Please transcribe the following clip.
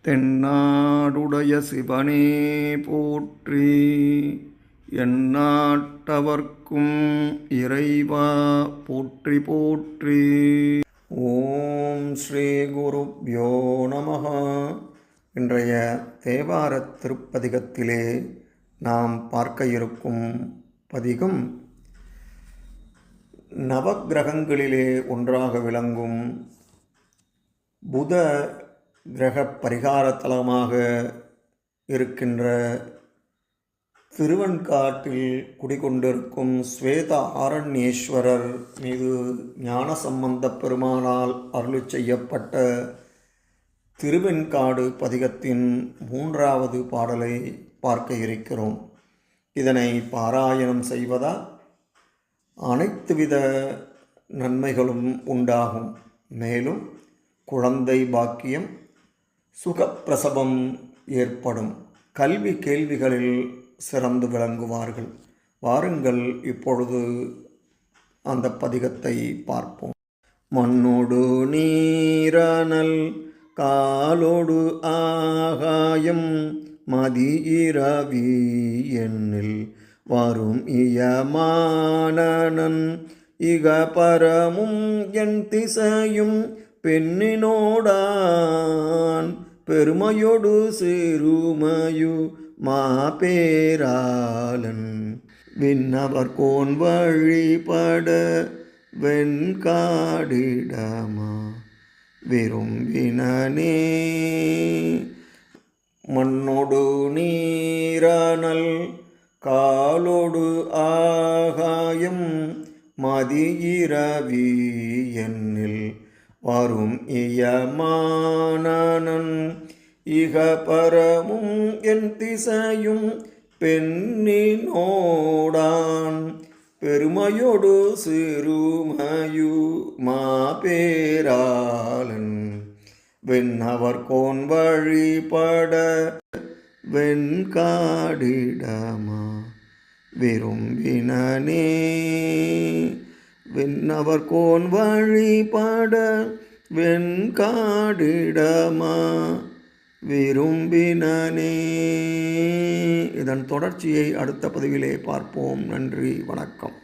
தென்னாடுடைய சிவனே போற்றி. எந்நாட்டவர்க்கும் இறைவா போற்றி போற்றி. ஓம் ஸ்ரீ குருப்யோ நமஹ. இன்றைய தேவாரத் திருப்பதிகத்திலே நாம் பார்க்க இருக்கும் பதிகம் நவக்கிரகங்களிலே ஒன்றாக விளங்கும் புத கிரக பரிகார தலமாக இருக்கின்ற திருவெண்காட்டில் குடிகொண்டிருக்கும் ஸ்வேத ஆரண்யேஸ்வரர் மீது ஞானசம்பந்த பெருமானால் அருளி செய்யப்பட்ட திருவெண்காடு பதிகத்தின் 3வது பாடலை பார்க்க இருக்கிறோம். இதனை பாராயணம் செய்வதால் அனைத்துவித நன்மைகளும் உண்டாகும். மேலும் குழந்தை பாக்கியம், சுகப்பிரசவம் ஏற்படும். கல்வி கேள்விகளில் சிறந்து விளங்குவார்கள். வாருங்கள் இப்பொழுது அந்த பதிகத்தை பார்ப்போம். மண்ணோடு நீரானல் காலோடு ஆகாயம் மதியிரவி எண்ணில் வரும் இயமானன் இக பரமும் என் திசையும் பெண்ணினோடான் பெருமையொடு சிறுமையு மாபேராளன் விண்ணவர் கோன் வழிபட வெண்காடிடமா விரும்பினே. மண்ணோடு நீரானல் காலோடு ஆகாயம் மதியிரவி எண்ணில் வரும் இயமானன் இக பரமும் என் திசையும் பெண்ணினோடான் பெருமையொடு சிறுமையு மாபேராளன் வெண்ணவர் கோன் வழிபட வெண்காடிடமா விரும்பினே. விண்ணவர் கோன் வழிபட வெண்காடிடமா விரும்பினே. இதன் தொடர்ச்சியை அடுத்த பதிவிலே பார்ப்போம். நன்றி, வணக்கம்.